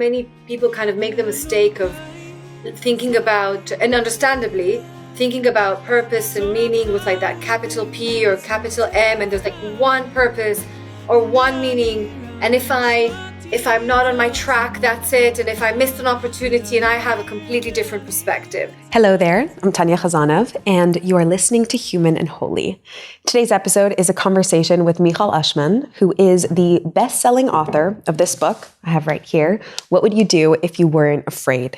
many people kind of make the mistake of thinking about, and understandably, thinking about purpose and meaning with like that capital P or capital M, and there's like one purpose or one meaning. And if I'm not on my track, that's it. And if I missed an opportunity, and I have a completely different perspective. Hello there, I'm Tanya Khazanov, and you are listening to Human and Holy. Today's episode is a conversation with Michal Oshman, who is the best-selling author of this book I have right here, What Would You Do If You Weren't Afraid?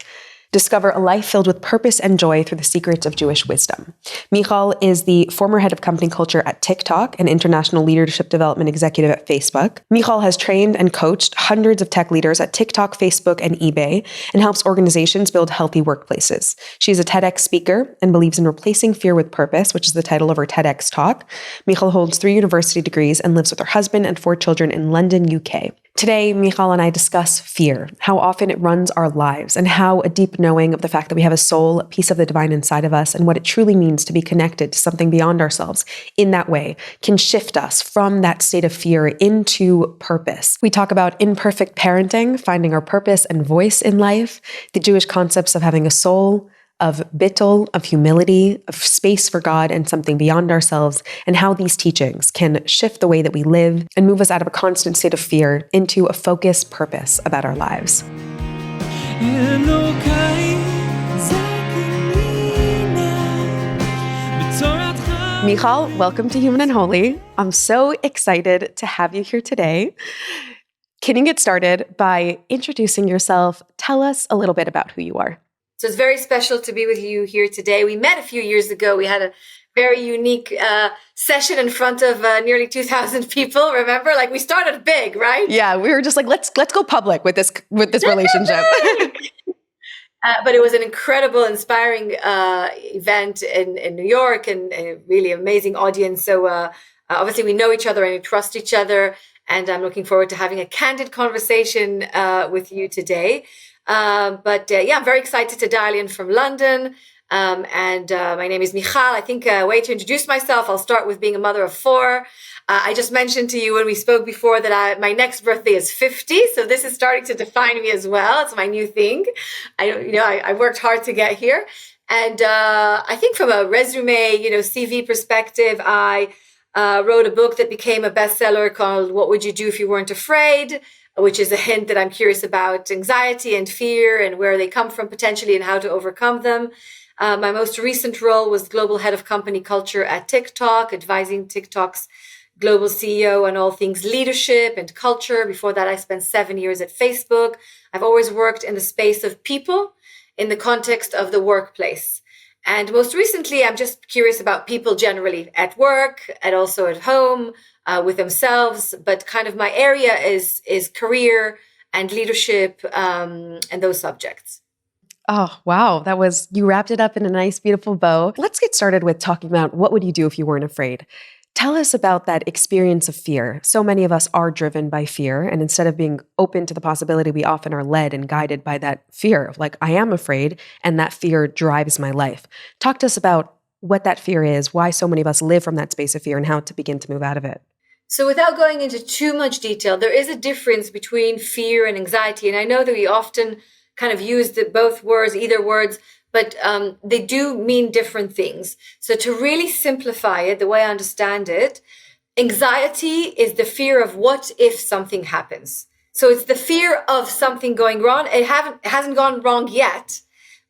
Discover a life filled with purpose and joy through the secrets of Jewish wisdom. Michal is the former head of company culture at TikTok and international leadership development executive at Facebook. Michal has trained and coached hundreds of tech leaders at TikTok, Facebook, and eBay, and helps organizations build healthy workplaces. She is a TEDx speaker and believes in replacing fear with purpose, which is the title of her TEDx talk. Michal holds 3 university degrees and lives with her husband and 4 children in London, UK. Today, Michal and I discuss fear, how often it runs our lives, and how a deep knowing of the fact that we have a soul, a piece of the divine inside of us, and what it truly means to be connected to something beyond ourselves in that way can shift us from that state of fear into purpose. We talk about imperfect parenting, finding our purpose and voice in life, the Jewish concepts of having a soul, of Bitul, of humility, of space for God and something beyond ourselves, and how these teachings can shift the way that we live and move us out of a constant state of fear into a focused purpose about our lives. Michal, welcome to Human and Holy. I'm so excited to have you here today. Can you get started by introducing yourself? Tell us a little bit about who you are. So it's very special to be with you here today. We met a few years ago. We had a very unique session in front of nearly 2,000 people. Remember, like we started big, right? Yeah, we were just like, let's go public with this relationship. But it was an incredible, inspiring event in New York, and a really amazing audience. So obviously, we know each other and we trust each other. And I'm looking forward to having a candid conversation with you today. I'm very excited to dial in from London. My name is Michal. I think a way to introduce myself, I'll start with being a mother of 4. I just mentioned to you when we spoke before that my next birthday is 50. So this is starting to define me as well. It's my new thing. I worked hard to get here. And I think from a resume, CV perspective, I wrote a book that became a bestseller called What Would You Do If You Weren't Afraid?, which is a hint that I'm curious about anxiety and fear and where they come from potentially and how to overcome them. My most recent role was global head of company culture at TikTok, advising TikTok's global CEO on all things leadership and culture. Before that, I spent 7 years at Facebook. I've always worked in the space of people in the context of the workplace. And most recently, I'm just curious about people generally at work and also at home, with themselves, but kind of my area is career and leadership and those subjects. Oh, wow. You wrapped it up in a nice, beautiful bow. Let's get started with talking about what would you do if you weren't afraid? Tell us about that experience of fear. So many of us are driven by fear, and instead of being open to the possibility, we often are led and guided by that fear of like, I am afraid, and that fear drives my life. Talk to us about what that fear is, why so many of us live from that space of fear, and how to begin to move out of it. So without going into too much detail, there is a difference between fear and anxiety. And I know that we often kind of use either words, but they do mean different things. So to really simplify it, the way I understand it, anxiety is the fear of what if something happens. So it's the fear of something going wrong. It hasn't gone wrong yet,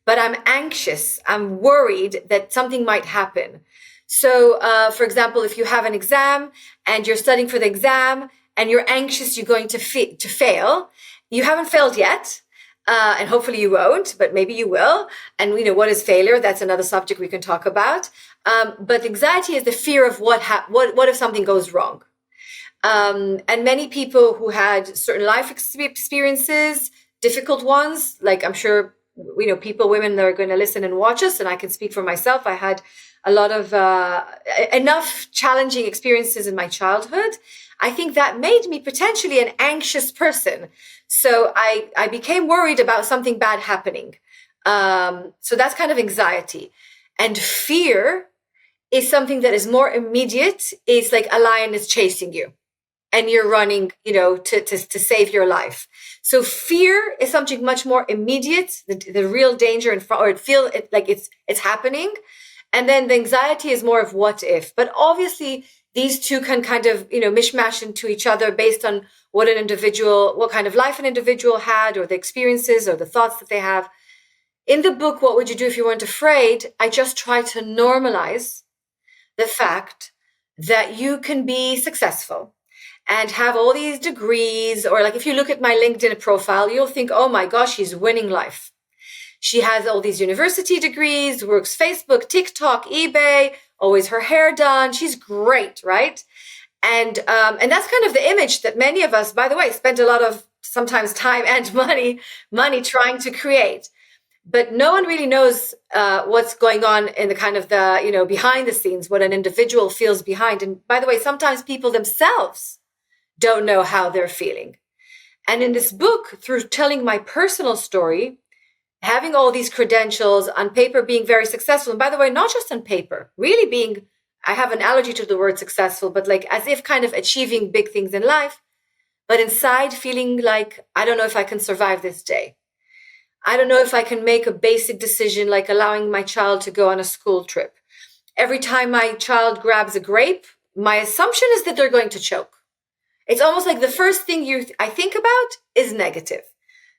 but I'm anxious. I'm worried that something might happen. So, for example, if you have an exam and you're studying for the exam and you're anxious you're going to fail, you haven't failed yet, and hopefully you won't, but maybe you will. And what is failure? That's another subject we can talk about. But anxiety is the fear of what if something goes wrong. And many people who had certain life experiences, difficult ones, like I'm sure women that are going to listen and watch us, and I can speak for myself. I had a lot of enough challenging experiences in my childhood. I think that made me potentially an anxious person. So I became worried about something bad happening. So that's kind of anxiety. And fear is something that is more immediate. It's like a lion is chasing you and you're running, to save your life. So fear is something much more immediate, the real danger in front, or like it's happening. And then the anxiety is more of what if. But obviously, these two can kind of, mishmash into each other based on what kind of life an individual had, or the experiences or the thoughts that they have. In the book, What Would You Do If You Weren't Afraid? I just try to normalize the fact that you can be successful and have all these degrees, or like if you look at my LinkedIn profile, you'll think, oh my gosh, she's winning life. She has all these university degrees, works Facebook, TikTok, eBay, always her hair done. She's great, right? And that's kind of the image that many of us, by the way, spend a lot of sometimes time and money trying to create. But no one really knows what's going on in the kind of the, behind the scenes, what an individual feels behind. And by the way, sometimes people themselves don't know how they're feeling. And in this book, through telling my personal story, having all these credentials on paper, being very successful. And by the way, not just on paper, really I have an allergy to the word successful, but like as if kind of achieving big things in life, but inside feeling like, I don't know if I can survive this day. I don't know if I can make a basic decision, like allowing my child to go on a school trip. Every time my child grabs a grape, my assumption is that they're going to choke. It's almost like the first thing I think about is negative.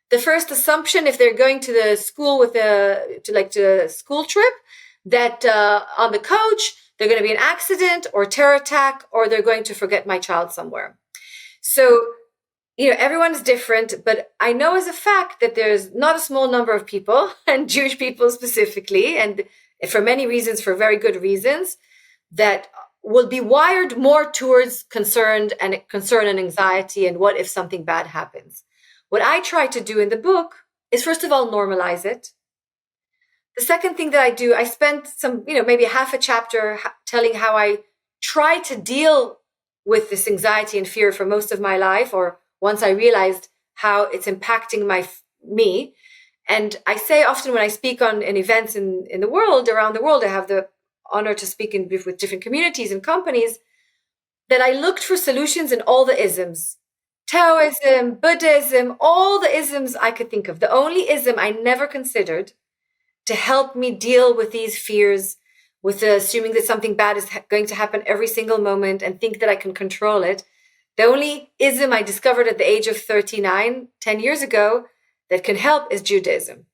The first assumption, if they're going to the school to a school trip, that on the coach, they're going to be an accident or terror attack, or they're going to forget my child somewhere. So, everyone's different, but I know as a fact that there's not a small number of people, and Jewish people specifically, and for many reasons, for very good reasons, that will be wired more towards concern and anxiety and what if something bad happens. What I try to do in the book is, first of all, normalize it. The second thing that I do, I spent maybe half a chapter telling how I try to deal with this anxiety and fear for most of my life, or once I realized how it's impacting me. And I say often when I speak in events in the world, around the world, I have the honor to speak with different communities and companies, that I looked for solutions in all the isms. Taoism, Buddhism, all the isms I could think of. The only ism I never considered to help me deal with these fears, with assuming that something bad is going to happen every single moment and think that I can control it. The only ism I discovered at the age of 39, 10 years ago, that can help is Judaism.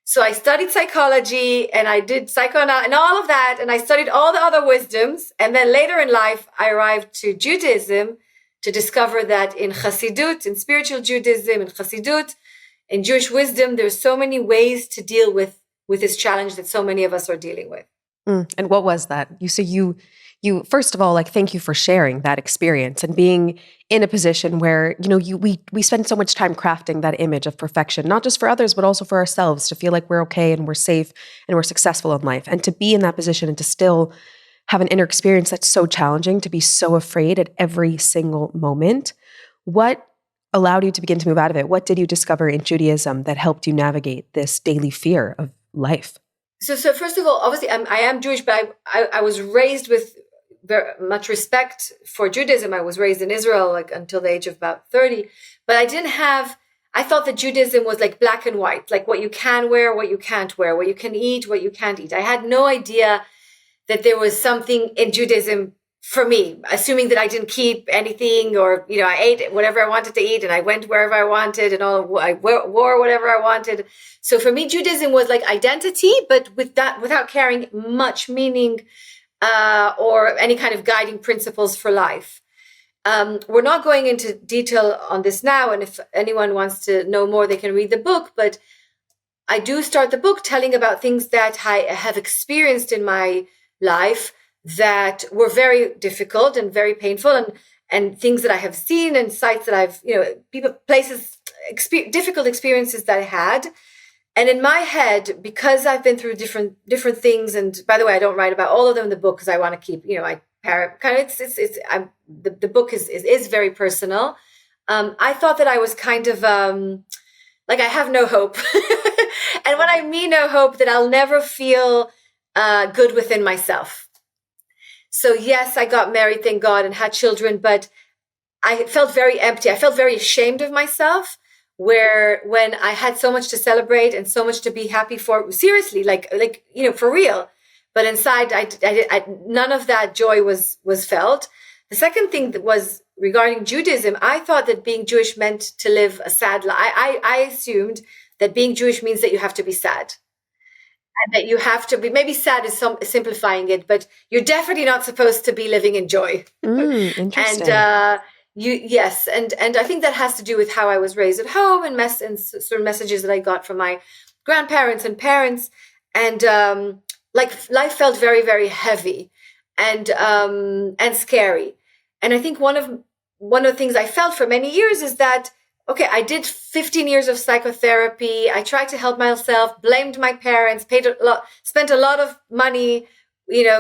So I studied psychology and I did psychoanalysis and all of that. And I studied all the other wisdoms. And then later in life, I arrived to Judaism to discover that in Chassidut, in spiritual Judaism, in Chassidut, in Jewish wisdom, there's so many ways to deal with this challenge that so many of us are dealing with. And what was that? You first of all, thank you for sharing that experience and being in a position where, we spend so much time crafting that image of perfection, not just for others, but also for ourselves, to feel like we're okay and we're safe and we're successful in life. And to be in that position and to still have an inner experience that's so challenging, to be so afraid at every single moment. What allowed you to begin to move out of it? What did you discover in Judaism that helped you navigate this daily fear of life? So first of all, obviously, I am Jewish, but I was raised with very much respect for Judaism. I was raised in Israel until the age of about 30, but I thought that Judaism was like black and white, like what you can wear, what you can't wear, what you can eat, what you can't eat. I had no idea that there was something in Judaism for me, assuming that I didn't keep anything, or, I ate whatever I wanted to eat and I went wherever I wanted and I wore whatever I wanted. So for me, Judaism was like identity, but without carrying much meaning or any kind of guiding principles for life. We're not going into detail on this now. And if anyone wants to know more, they can read the book. But I do start the book telling about things that I have experienced in my life that were very difficult and very painful, and things that I have seen and sites that I've, difficult experiences that I had. And in my head, because I've been through different things, and by the way, I don't write about all of them in the book because I want to keep, my the book is very personal. I thought that I was kind of I have no hope. And when I mean no hope, that I'll never feel good within myself. So yes, I got married, thank God, and had children, but I felt very empty. I felt very ashamed of myself where when I had so much to celebrate and so much to be happy for, seriously, for real, but inside none of that joy was felt. The second thing that was regarding Judaism, I thought that being Jewish meant to live a sad life. I assumed that being Jewish means that you have to be sad. And that you have to be, maybe sad is simplifying it, but you're definitely not supposed to be living in joy. Interesting. And yes, and I think that has to do with how I was raised at home and sort of messages that I got from my grandparents and parents, and life felt very, very heavy and scary. And I think one of the things I felt for many years is that, okay, I did 15 years of psychotherapy. I tried to help myself, blamed my parents, spent a lot of money,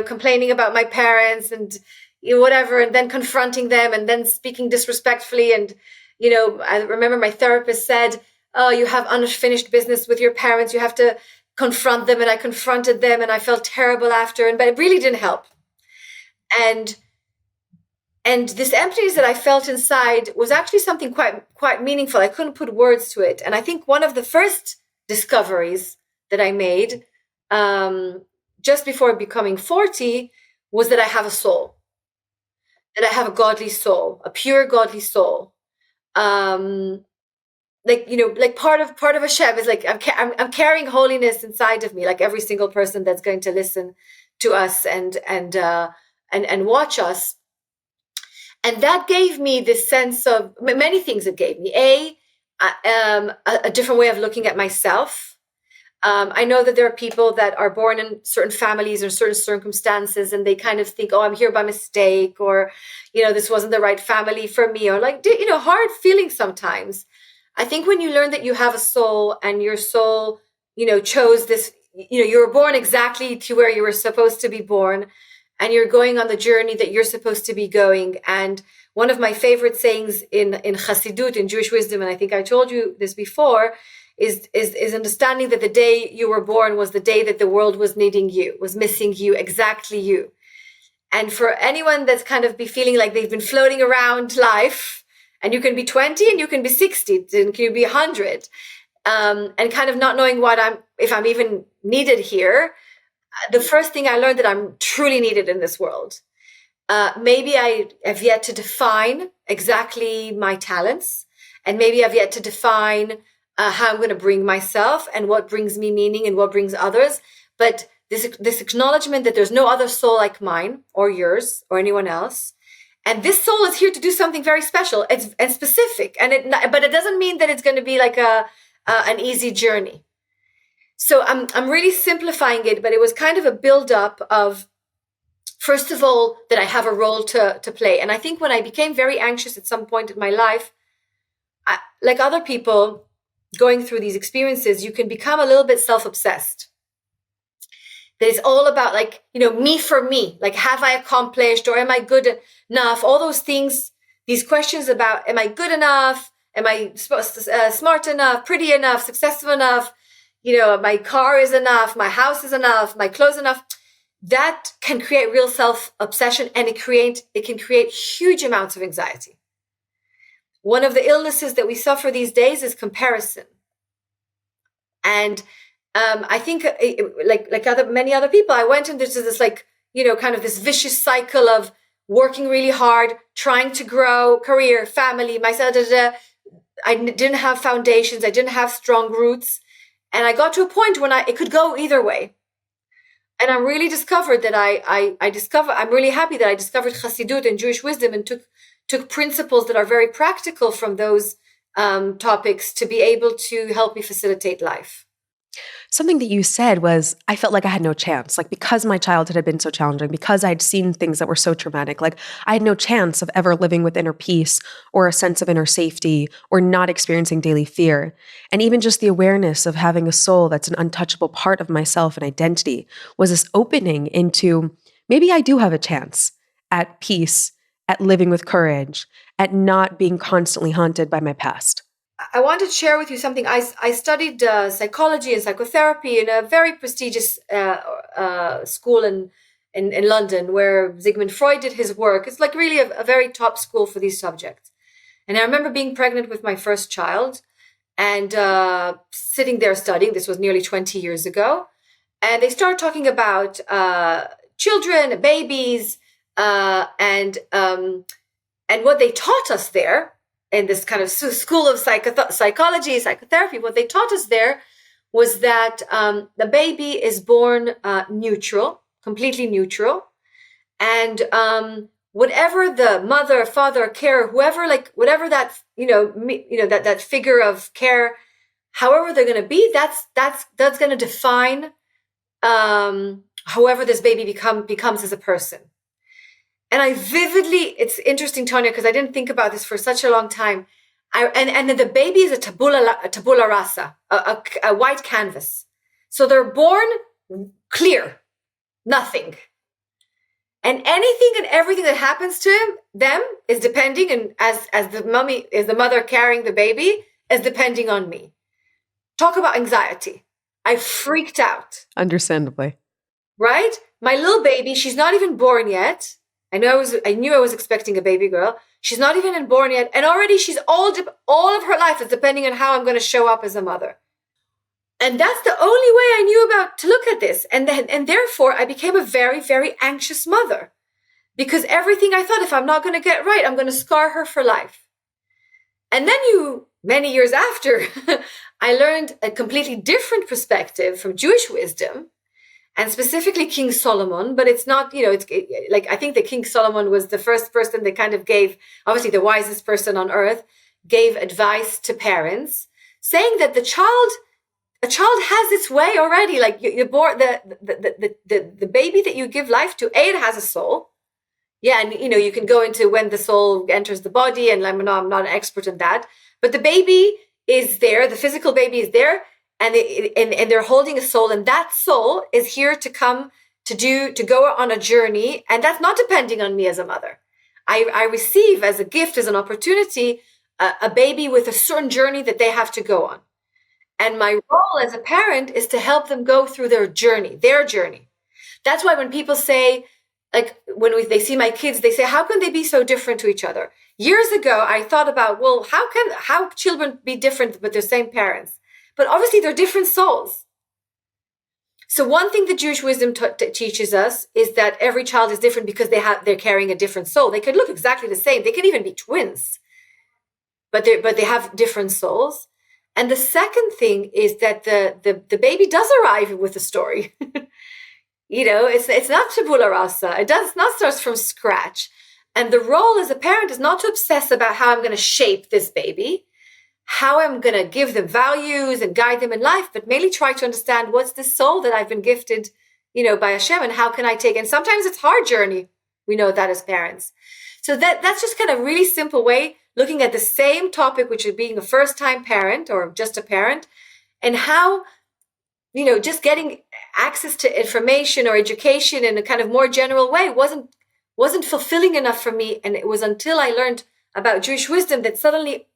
complaining about my parents and whatever, and then confronting them and then speaking disrespectfully. And, I remember my therapist said, oh, you have unfinished business with your parents. You have to confront them. And I confronted them and I felt terrible after, but it really didn't help. And this emptiness that I felt inside was actually something quite meaningful. I couldn't put words to it. And I think one of the first discoveries that I made just before becoming 40 was that I have a soul, that I have a godly soul, a pure godly soul. Part of Hashem is like I'm carrying holiness inside of me, like every single person that's going to listen to us and watch us. And that gave me this sense of many things. It gave me a different way of looking at myself. I know that there are people that are born in certain families or certain circumstances, and they kind of think, oh, I'm here by mistake, or, this wasn't the right family for me, or hard feelings sometimes. I think when you learn that you have a soul and your soul, chose this, you were born exactly to where you were supposed to be born, and you're going on the journey that you're supposed to be going. And one of my favorite sayings in Chassidut, in Jewish wisdom, and I think I told you this before, is understanding that the day you were born was the day that the world was needing you, was missing you, exactly you. And for anyone that's kind of be feeling like they've been floating around life, and you can be 20 and you can be 60 and you can be 100, and kind of not knowing if I'm even needed here, the first thing I learned that I'm truly needed in this world. Maybe I have yet to define exactly my talents, and maybe I've yet to define how I'm going to bring myself and what brings me meaning and what brings others. But this acknowledgement that there's no other soul like mine or yours or anyone else, and this soul is here to do something very special and specific. But it doesn't mean that it's going to be like an easy journey. So I'm really simplifying it, but it was kind of a buildup of, first of all, that I have a role to play. And I think when I became very anxious at some point in my life, like other people going through these experiences, you can become a little bit self-obsessed. That it's all about me for me, like, have I accomplished or am I good enough? All those things, these questions about, am I good enough? Am I smart enough, pretty enough, successful enough? My car is enough, my house is enough, my clothes enough. That can create real self-obsession, and it can create huge amounts of anxiety. One of the illnesses that we suffer these days is comparison. And I think many other people, I went into this kind of this vicious cycle of working really hard, trying to grow, career, family, myself. I didn't have foundations. I didn't have strong roots. And I got to a point when it could go either way. And I really discovered that I'm really happy that I discovered Chassidut and Jewish wisdom and took principles that are very practical from those topics to be able to help me facilitate life. Something that you said was, I felt like I had no chance, because my childhood had been so challenging, because I'd seen things that were so traumatic, I had no chance of ever living with inner peace or a sense of inner safety or not experiencing daily fear. And even just the awareness of having a soul that's an untouchable part of myself and identity was this opening into, maybe I do have a chance at peace, at living with courage, at not being constantly haunted by my past. I wanted to share with you something. I studied psychology and psychotherapy in a very prestigious school in London, where Sigmund Freud did his work. It's really a very top school for these subjects. And I remember being pregnant with my first child, and sitting there studying. This was nearly 20 years ago. And they started talking about children, babies, and what they taught us there in this kind of school of psychology, psychotherapy. What they taught us there was that the baby is born neutral, completely neutral, and whatever the mother, father, carer, whoever, like whatever that that figure of care, however they're going to be, that's going to define however this baby becomes as a person. And I vividly, it's interesting, Tanya, because I didn't think about this for such a long time. And then the baby is a tabula rasa, a white canvas. So they're born clear, nothing. And anything and everything that happens to them is depending, and as the mother carrying the baby, is depending on me. Talk about anxiety. I freaked out. Understandably. Right? My little baby, she's not even born yet. I knew I was expecting a baby girl. She's not even born yet. And already she's all of her life is depending on how I'm going to show up as a mother. And that's the only way I knew about to look at this. And therefore I became a very, very anxious mother, because everything I thought, if I'm not going to get right, I'm going to scar her for life. And then many years after, I learned a completely different perspective from Jewish wisdom, and specifically King Solomon. But it's not, like, I think that King Solomon was the first person that kind of gave, obviously the wisest person on earth, gave advice to parents, saying that a child has its way already. Like you're born, the baby that you give life to, it has a soul. Yeah, and you can go into when the soul enters the body, and I'm not an expert in that, but the baby is there, the physical baby is there, and they're holding a soul, and that soul is here to come to go on a journey, and that's not depending on me as a mother. I receive as a gift, as an opportunity, a baby with a certain journey that they have to go on. And my role as a parent is to help them go through their journey. That's why when people say, like when they see my kids, they say, how can they be so different to each other? Years ago, I thought about, well, how children be different but they're same parents? But obviously they're different souls. So one thing the Jewish wisdom teaches us is that every child is different because they're carrying a different soul. They could look exactly the same. They could even be twins, but they have different souls. And the second thing is that the baby does arrive with a story. It's not tabula rasa. It does not start from scratch. And the role as a parent is not to obsess about how I'm going to shape this baby, how I'm going to give them values and guide them in life, but mainly try to understand what's the soul that I've been gifted, by Hashem, and how can I take it. And sometimes it's a hard journey. We know that as parents. So that's just kind of a really simple way, looking at the same topic, which is being a first-time parent or just a parent, and how, just getting access to information or education in a kind of more general way wasn't fulfilling enough for me. And it was until I learned about Jewish wisdom that suddenly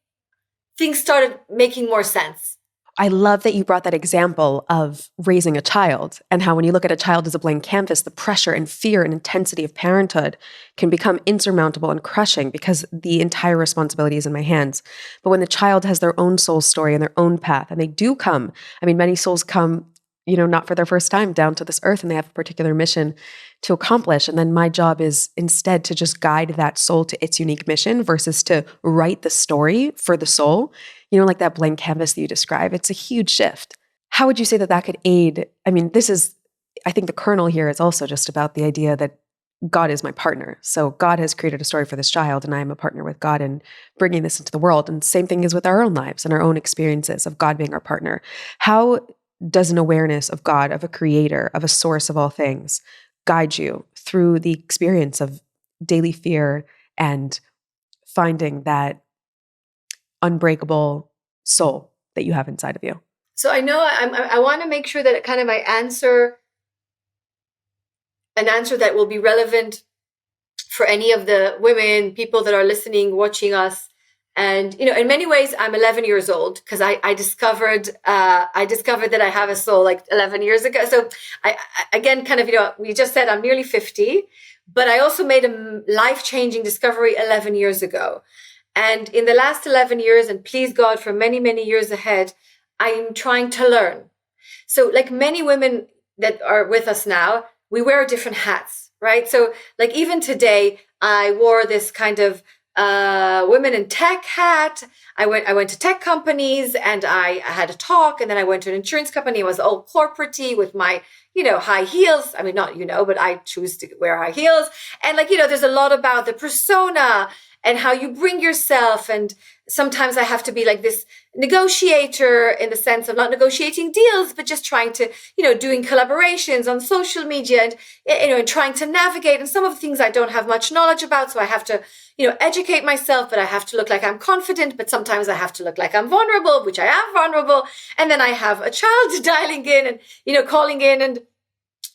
things started making more sense. I love that you brought that example of raising a child, and how when you look at a child as a blank canvas, the pressure and fear and intensity of parenthood can become insurmountable and crushing because the entire responsibility is in my hands. But when the child has their own soul story and their own path, and they do come, many souls come, not for their first time down to this earth, and they have a particular mission to accomplish. And then my job is instead to just guide that soul to its unique mission versus to write the story for the soul, like that blank canvas that you describe. It's a huge shift. How would you say that could aid? I think the kernel here is also just about the idea that God is my partner. So God has created a story for this child, and I am a partner with God in bringing this into the world. And same thing is with our own lives and our own experiences of God being our partner. How does an awareness of God, of a creator, of a source of all things, guide you through the experience of daily fear and finding that unbreakable soul that you have inside of you? So I know I want to make sure that kind of I answer an answer that will be relevant for any of the women, people that are listening, watching us. And, in many ways, I'm 11 years old because I discovered that I have a soul like 11 years ago. So I again, kind of, we just said I'm nearly 50, but I also made a life-changing discovery 11 years ago. And in the last 11 years, and please God, for many, many years ahead, I'm trying to learn. So like many women that are with us now, we wear different hats, right? So like even today, I wore this kind of women in tech hat. I went to tech companies and I had a talk, and then I went to an insurance company. It was all corporate-y with my, high heels. I mean, not, but I choose to wear high heels. And like, there's a lot about the persona and how you bring yourself. And sometimes I have to be like this negotiator in the sense of not negotiating deals, but just trying to, doing collaborations on social media and, and trying to navigate. And some of the things I don't have much knowledge about. So I have to, educate myself, but I have to look like I'm confident. But sometimes I have to look like I'm vulnerable, which I am vulnerable. And then I have a child dialing in and, calling in, and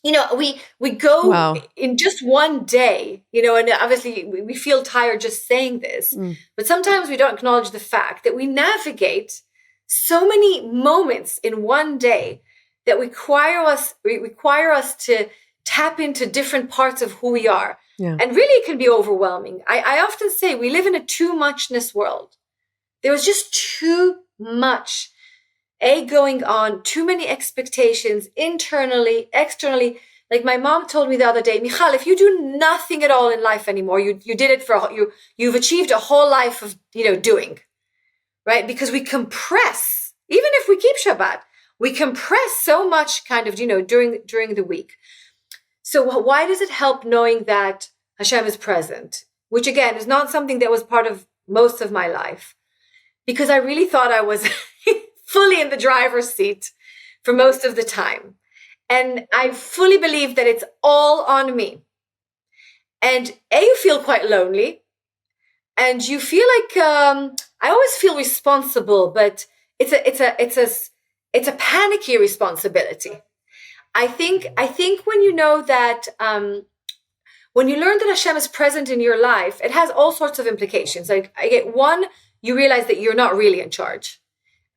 we go in just one day, and obviously we feel tired just saying this, but sometimes we don't acknowledge the fact that we navigate so many moments in one day that require us to tap into different parts of who we are. Yeah. And really it can be overwhelming. I often say we live in a too muchness world. There was just too much going on, too many expectations internally, externally. Like my mom told me the other day, Michal, if you do nothing at all in life anymore, you did it you've achieved a whole life of, doing, right? Because we compress, even if we keep Shabbat, we compress so much kind of, during the week. So why does it help knowing that Hashem is present? Which again, is not something that was part of most of my life, because I really thought I was fully in the driver's seat for most of the time. And I fully believe that it's all on me. And you feel quite lonely. And you feel like, I always feel responsible, but it's a panicky responsibility. I think when you know that, when you learn that Hashem is present in your life, it has all sorts of implications. Like one, you realize that you're not really in charge.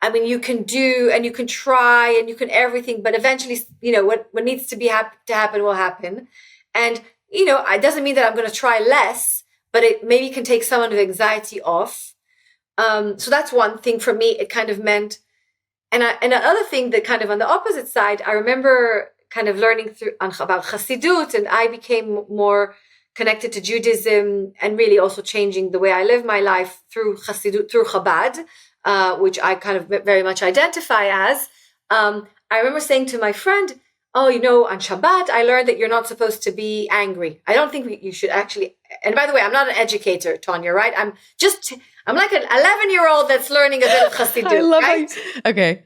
I mean, you can do and you can try and you can everything, but eventually, what needs to happen will happen. And, it doesn't mean that I'm going to try less, but it maybe can take some of the anxiety off. So that's one thing for me. It kind of meant, and another thing that kind of on the opposite side, I remember kind of learning about Chassidut, and I became more connected to Judaism and really also changing the way I live my life through Chassidut, through Chabad. Which I kind of very much identify as. I remember saying to my friend, on Shabbat, I learned that you're not supposed to be angry. I don't think you should actually, and by the way, I'm not an educator, Tanya, right? I'm like an 11-year-old that's learning a bit of Chassidut, I love right? Okay.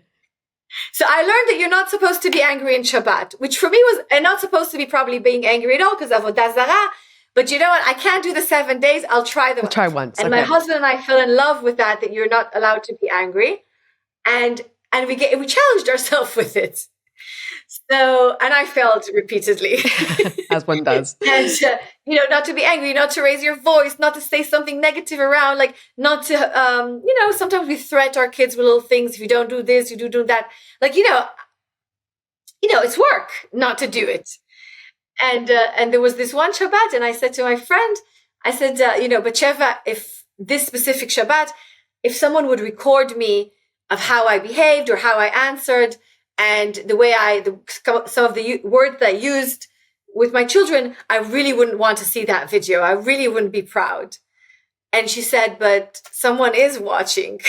So I learned that you're not supposed to be angry in Shabbat, which for me was, and not supposed to be probably being angry at all because of Avodah Zarah. But you know what? I can't do the 7 days. I'll try them. Try once. And my husband and I fell in love with that you're not allowed to be angry. And we challenged ourselves with it. So, and I failed repeatedly. As one does. And, not to be angry, not to raise your voice, not to say something negative around, like not to, sometimes we threat our kids with little things. If you don't do this, you do that. Like, it's work not to do it. And there was this one Shabbat, and I said to my friend, I said, Batsheva, if this specific Shabbat, if someone would record me of how I behaved or how I answered and the way some of the words that I used with my children, I really wouldn't want to see that video. I really wouldn't be proud. And she said, but someone is watching.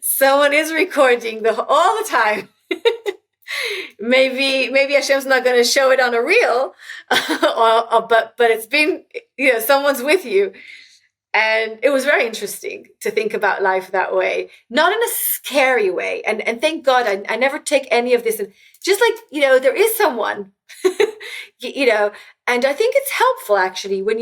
Someone is recording all the time. Maybe Hashem's not going to show it on a reel, but it's been, someone's with you. And it was very interesting to think about life that way, not in a scary way. And thank God I never take any of this. And just like, there is someone, and I think it's helpful actually when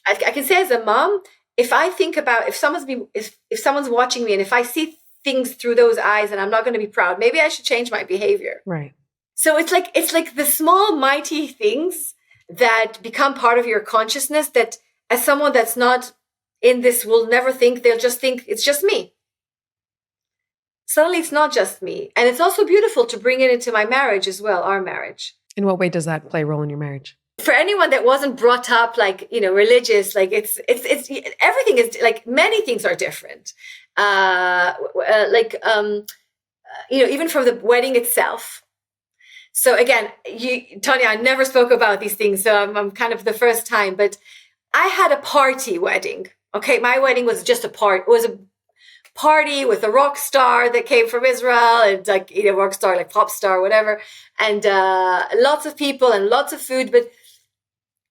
I can say as a mom, if I think about, if someone's watching me and if I see things through those eyes and I'm not going to be proud, maybe I should change my behavior. Right. So it's like the small, mighty things that become part of your consciousness that as someone that's not in this will never think, they'll just think it's just me. Suddenly it's not just me. And it's also beautiful to bring it into my marriage as well, our marriage. In what way does that play a role in your marriage? for anyone that wasn't brought up like, religious, like it's everything is like, many things are different. Even from the wedding itself. So again, Tanya, I never spoke about these things, so I'm kind of the first time, but I had a party wedding. Okay, my wedding was just a party with a rock star that came from Israel, and like, rock star, like pop star, whatever, and lots of people and lots of food. But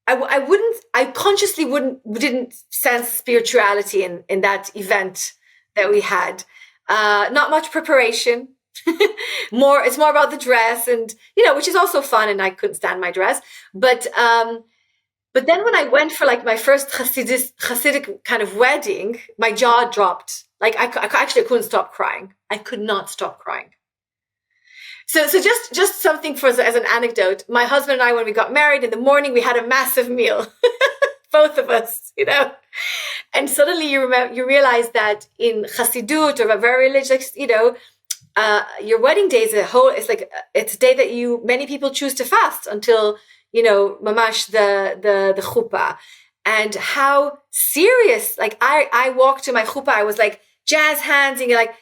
I consciously didn't sense spirituality in that event that we had. Not much preparation. It's more about the dress, and which is also fun, and I couldn't stand my dress. But then when I went for like my first Hasidic kind of wedding, my jaw dropped. Like I couldn't stop crying. I could not stop crying. So just something as an anecdote. My husband and I, when we got married, in the morning we had a massive meal, both of us, and suddenly you realize that in Hasidut, or a very religious, your wedding day is it's a day that many people choose to fast until, mamash the chuppah. And how serious, like I walked to my chuppah, I was like jazz hands, and like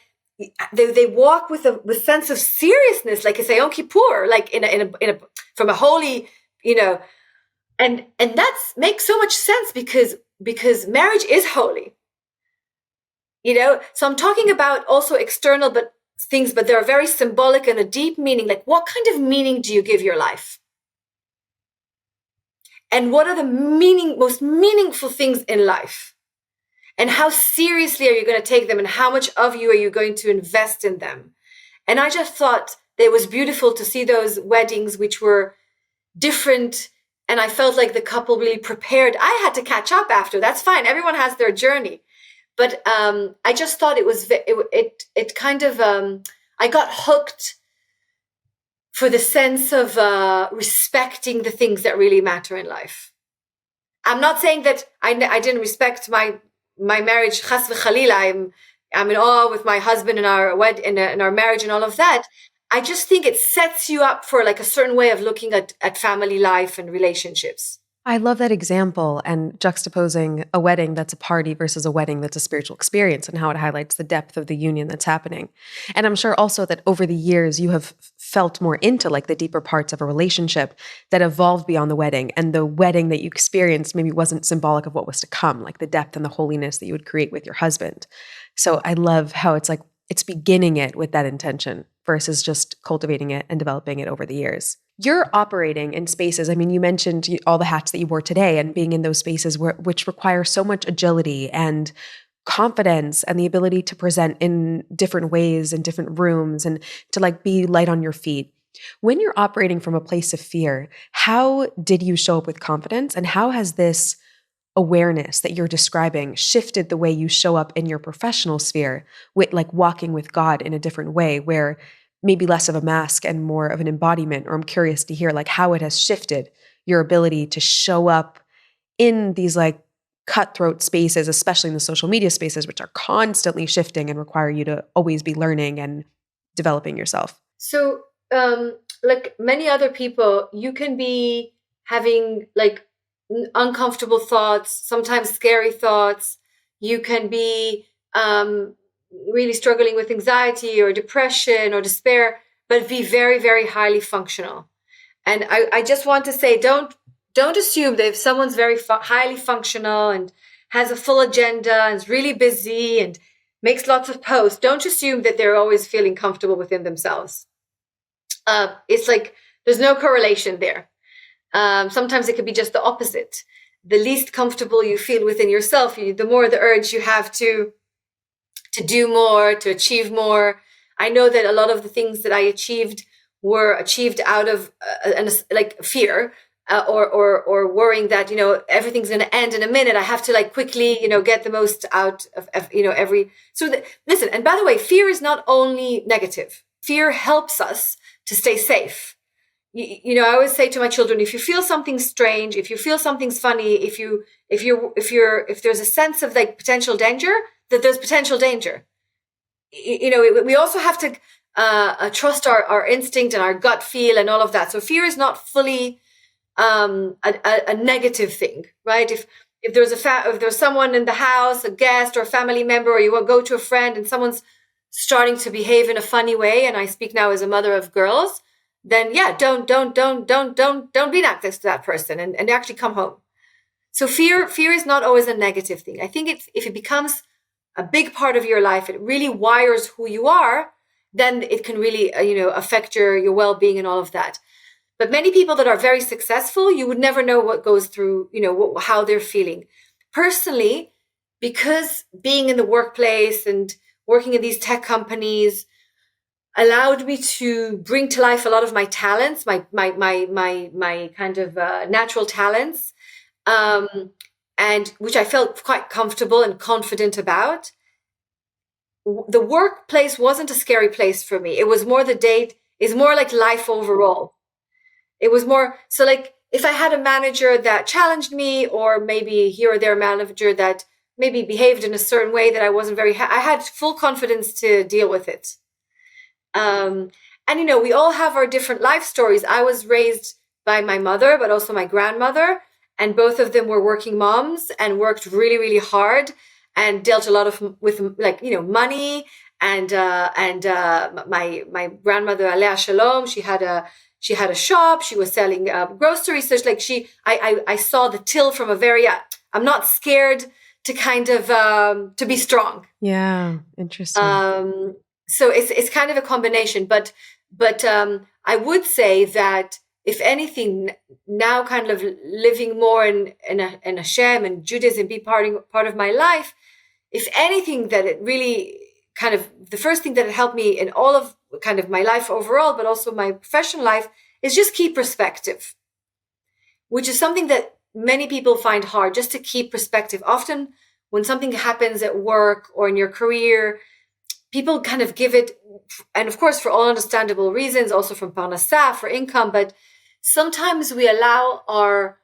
they walk with a sense of seriousness, like it's a Yom Kippur, like in a from a holy, and that makes so much sense because marriage is holy, So I'm talking about also external things, but they're very symbolic and a deep meaning. Like, what kind of meaning do you give your life? And what are the most meaningful things in life? And how seriously are you going to take them? And how much of you are you going to invest in them? And I just thought that it was beautiful to see those weddings, which were different. And I felt like the couple really prepared. I had to catch up after. That's fine. Everyone has their journey. But I just thought it kind of, I got hooked for the sense of respecting the things that really matter in life. I'm not saying that I didn't respect my marriage, chas v'chalila. I'm in awe with my husband and our marriage and all of that. I just think it sets you up for like a certain way of looking at family life and relationships. I love that example, and juxtaposing a wedding that's a party versus a wedding that's a spiritual experience, and how it highlights the depth of the union that's happening. And I'm sure also that over the years you have felt more into like the deeper parts of a relationship that evolved beyond the wedding, and the wedding that you experienced maybe wasn't symbolic of what was to come, like the depth and the holiness that you would create with your husband. So I love how it's like it's beginning it with that intention versus just cultivating it and developing it over the years. You're operating in spaces, I mean, you mentioned all the hats that you wore today and being in those spaces which require so much agility and confidence and the ability to present in different ways in different rooms and to like be light on your feet. When you're operating from a place of fear, how did you show up with confidence, and how has this awareness that you're describing shifted the way you show up in your professional sphere with like walking with God in a different way, where maybe less of a mask and more of an embodiment? Or I'm curious to hear like how it has shifted your ability to show up in these like cutthroat spaces, especially in the social media spaces, which are constantly shifting and require you to always be learning and developing yourself. So, like many other people, you can be having like uncomfortable thoughts, sometimes scary thoughts. You can be really struggling with anxiety or depression or despair, but be very, very highly functional. And I just want to say, don't assume that if someone's very highly functional and has a full agenda and is really busy and makes lots of posts, don't assume that they're always feeling comfortable within themselves. It's like there's no correlation there. Sometimes it could be just the opposite. The least comfortable you feel within yourself, the more the urge you have to do more, to achieve more. I know that a lot of the things that I achieved were achieved out of like fear or worrying that, everything's going to end in a minute. I have to like quickly, get the most out of every. Listen, and by the way, fear is not only negative. Fear helps us to stay safe. I always say to my children, if you feel something strange, if you feel something's funny, if there's a sense of like potential danger, that there's potential danger. We also have to trust our instinct and our gut feel and all of that. So fear is not fully a negative thing, right? If there's someone in the house, a guest or a family member, or you will go to a friend and someone's starting to behave in a funny way, and I speak now as a mother of girls, then yeah, don't be next to that person, and actually come home. So fear is not always a negative thing. I think if it becomes a big part of your life, it really wires who you are, then it can really affect your well-being and all of that. But many people that are very successful, you would never know what goes through, how they're feeling. Personally, because being in the workplace and working in these tech companies allowed me to bring to life a lot of my talents, my kind of natural talents, and which I felt quite comfortable and confident about. The workplace wasn't a scary place for me. It was more is more like life overall. It was more, so like if I had a manager that challenged me, or maybe here or there a manager that maybe behaved in a certain way that I wasn't I had full confidence to deal with it. And we all have our different life stories. I was raised by my mother, but also my grandmother, and both of them were working moms and worked really, really hard and dealt a lot with money. And my grandmother, Alea Shalom, she had a shop. She was selling groceries. So I saw the till from a very, I'm not scared to kind of, to be strong. Yeah. Interesting. So it's kind of a combination, but I would say that if anything, now kind of living more in Hashem and Judaism be part of my life, if anything, that it really kind of, the first thing that helped me in all of kind of my life overall, but also my professional life, is just keep perspective, which is something that many people find hard, just to keep perspective. Often when something happens at work or in your career, people kind of give it, and of course, for all understandable reasons, also from parnassah, for income, but sometimes we allow our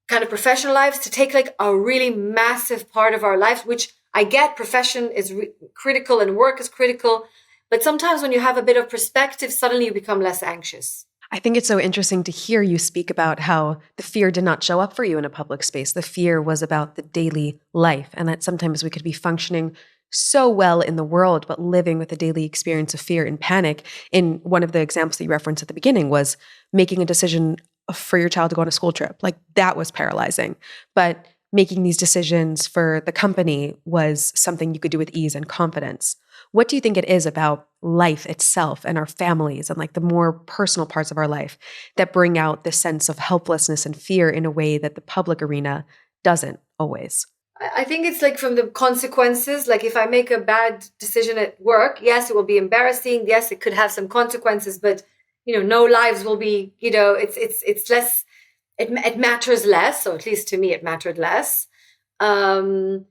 kind of professional lives to take like a really massive part of our life, which I get, profession is critical and work is critical. But sometimes when you have a bit of perspective, suddenly you become less anxious. I think it's so interesting to hear you speak about how the fear did not show up for you in a public space. The fear was about the daily life, and that sometimes we could be functioning so well in the world, but living with a daily experience of fear and panic. In one of the examples that you referenced at the beginning was making a decision for your child to go on a school trip. Like, that was paralyzing. But making these decisions for the company was something you could do with ease and confidence. What do you think it is about life itself and our families and like the more personal parts of our life that bring out this sense of helplessness and fear in a way that the public arena doesn't always? I think it's like from the consequences. Like if I make a bad decision at work, yes, it will be embarrassing. Yes, it could have some consequences, but no lives will be, it's less, it matters less. So at least to me, it mattered less. And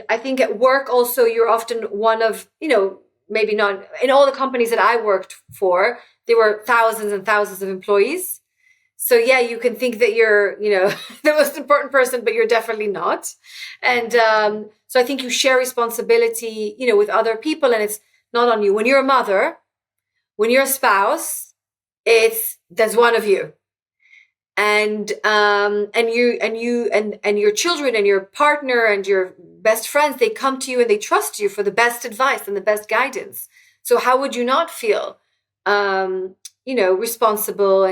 I think at work also, you're often one of, maybe not in all the companies that I worked for, there were thousands and thousands of employees. So yeah, you can think that you're, the most important person, but you're definitely not. And so I think you share responsibility, with other people, and it's not on you. When you're a mother, when you're a spouse, there's one of you. And your children and your partner and your best friends, they come to you and they trust you for the best advice and the best guidance. So how would you not feel, responsible?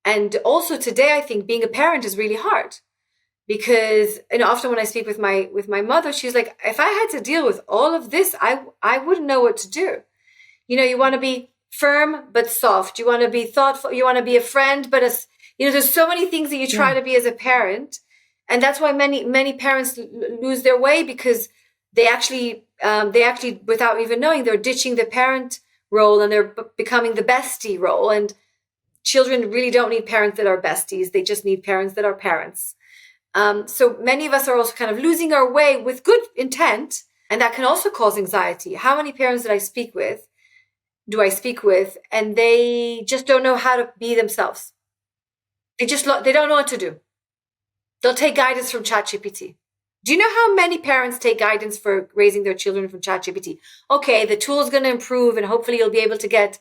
And also today, I think being a parent is really hard because, often when I speak with my mother, she's like, if I had to deal with all of this, I wouldn't know what to do. You want to be firm, but soft. You want to be thoughtful. You want to be a friend, but there's so many things that you try to be as a parent. And that's why many parents lose their way, because they actually, without even knowing, they're ditching the parent role and they're becoming the bestie role. And children really don't need parents that are besties. They just need parents that are parents. So many of us are also kind of losing our way with good intent. And that can also cause anxiety. How many parents do I speak with, and they just don't know how to be themselves? They don't know what to do. They'll take guidance from ChatGPT. Do you know how many parents take guidance for raising their children from ChatGPT? Okay, the tool is going to improve and hopefully you'll be able to get,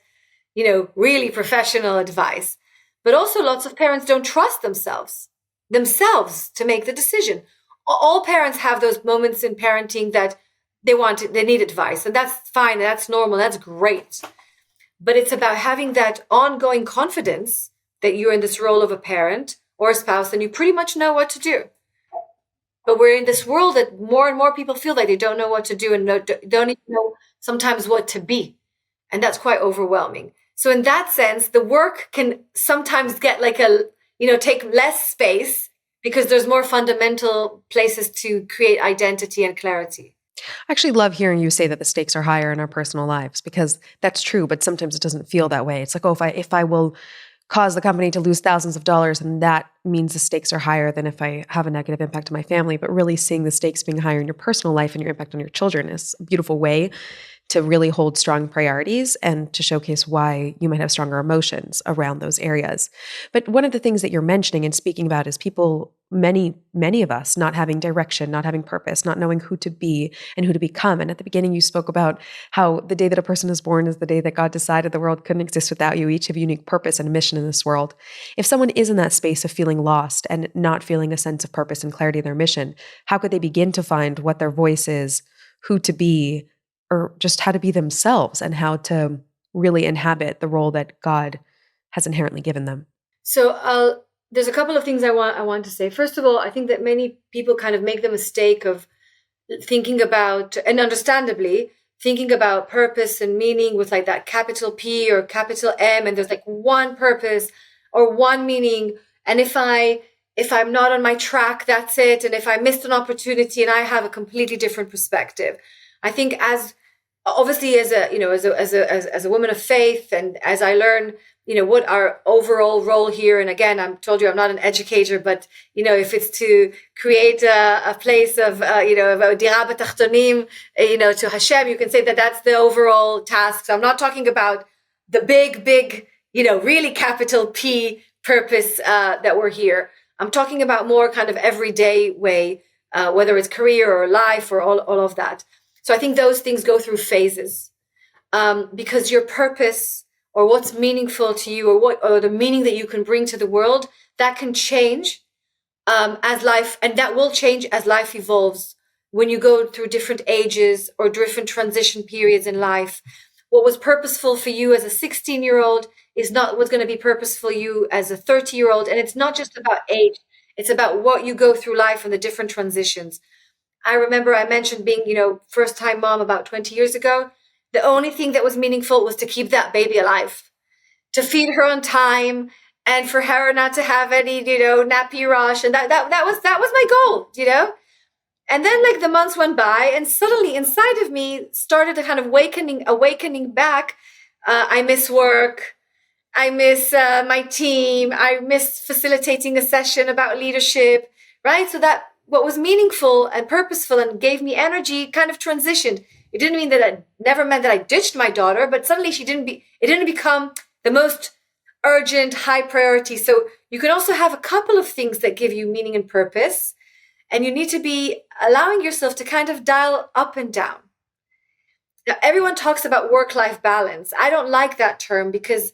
really professional advice. But also lots of parents don't trust themselves to make the decision. All parents have those moments in parenting that they need advice, and that's fine, that's normal, that's great. But it's about having that ongoing confidence that you're in this role of a parent or a spouse and you pretty much know what to do. But we're in this world that more and more people feel like they don't know what to do and don't even know sometimes what to be. And that's quite overwhelming. So in that sense, the work can sometimes get take less space because there's more fundamental places to create identity and clarity. I actually love hearing you say that the stakes are higher in our personal lives, because that's true, but sometimes it doesn't feel that way. It's like, oh, if I will cause the company to lose thousands of dollars, and that means the stakes are higher than if I have a negative impact on my family. But really seeing the stakes being higher in your personal life and your impact on your children is a beautiful way to really hold strong priorities and to showcase why you might have stronger emotions around those areas. But one of the things that you're mentioning and speaking about is people, many of us, not having direction, not having purpose, not knowing who to be and who to become. And at the beginning, you spoke about how the day that a person is born is the day that God decided the world couldn't exist without you. Each have a unique purpose and a mission in this world. If someone is in that space of feeling lost and not feeling a sense of purpose and clarity in their mission, how could they begin to find what their voice is, who to be, or just how to be themselves and how to really inhabit the role that God has inherently given them? So there's a couple of things I want to say. First of all, I think that many people kind of make the mistake of thinking about, and understandably, thinking about purpose and meaning with like that capital P or capital M, and there's like one purpose or one meaning. And if I'm not on my track, that's it. And if I missed an opportunity, and I have a completely different perspective. I think as a woman of faith, and as I learn, what our overall role here, and again, told you I'm not an educator, but if it's to create a place of dira b'tachtonim, to Hashem, you can say that that's the overall task. So I'm not talking about the big, really capital P purpose that we're here. I'm talking about more kind of everyday way, whether it's career or life or all of that. So I think those things go through phases, because your purpose or what's meaningful to you, or the meaning that you can bring to the world, that can change as life, and that will change as life evolves. When you go through different ages or different transition periods in life, what was purposeful for you as a 16-year-old is not what's going to be purposeful for you as a 30-year-old. And it's not just about age; it's about what you go through life and the different transitions. I remember I mentioned being, first-time mom about 20 years ago. The only thing that was meaningful was to keep that baby alive, to feed her on time, and for her not to have any, nappy rush. And that was my goal, And then like the months went by, and suddenly inside of me started a kind of awakening back. I miss work. I miss my team. I miss facilitating a session about leadership, right? So that what was meaningful and purposeful and gave me energy kind of transitioned. It didn't mean that it never meant that I ditched my daughter, but suddenly it didn't become the most urgent, high priority. So you can also have a couple of things that give you meaning and purpose, and you need to be allowing yourself to kind of dial up and down. Now, everyone talks about work-life balance. I don't like that term because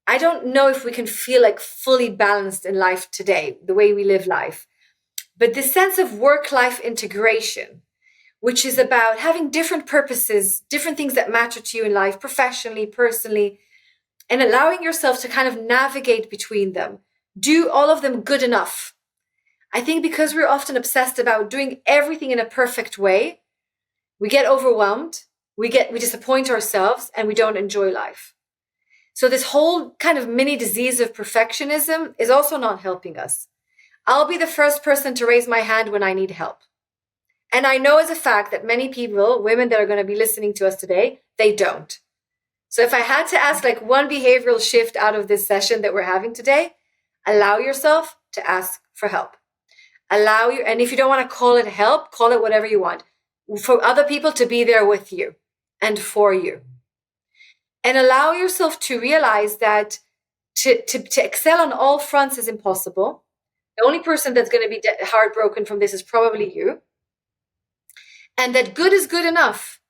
I don't know if we can feel like fully balanced in life today, the way we live life. But this sense of work-life integration, which is about having different purposes, different things that matter to you in life, professionally, personally, and allowing yourself to kind of navigate between them, do all of them good enough. I think because we're often obsessed about doing everything in a perfect way, we get overwhelmed, we disappoint ourselves, and we don't enjoy life. So this whole kind of mini disease of perfectionism is also not helping us. I'll be the first person to raise my hand when I need help. And I know as a fact that many people, women that are going to be listening to us today, they don't. So if I had to ask like one behavioral shift out of this session that we're having today, allow yourself to ask for help. And if you don't want to call it help, call it whatever you want, for other people to be there with you and for you. And allow yourself to realize that to excel on all fronts is impossible. The only person that's going to be heartbroken from this is probably you. And that good is good enough.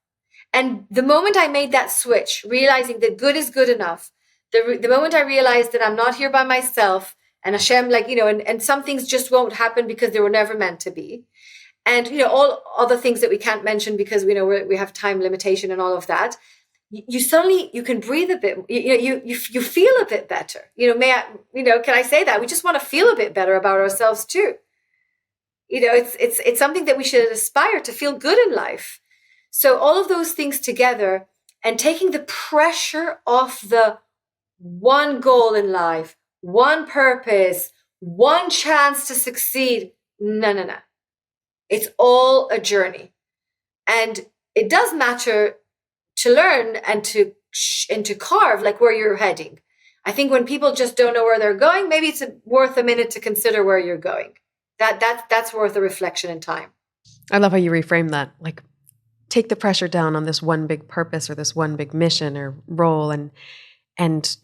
And the moment I made that switch, realizing that good is good enough, The moment I realized that I'm not here by myself, and Hashem, like, and some things just won't happen because they were never meant to be. And, all other things that we can't mention because we have time limitation and all of that. You suddenly, you can breathe a bit, you feel a bit better. Can I say that? We just want to feel a bit better about ourselves too. It's something that we should aspire to feel good in life. So all of those things together and taking the pressure off the one goal in life, one purpose, one chance to succeed. No. It's all a journey. And it does matter to learn and to carve like where you're heading. I think when people just don't know where they're going, maybe it's worth a minute to consider where you're going. That's worth a reflection in time. I love how you reframe that. Like, take the pressure down on this one big purpose or this one big mission or role, and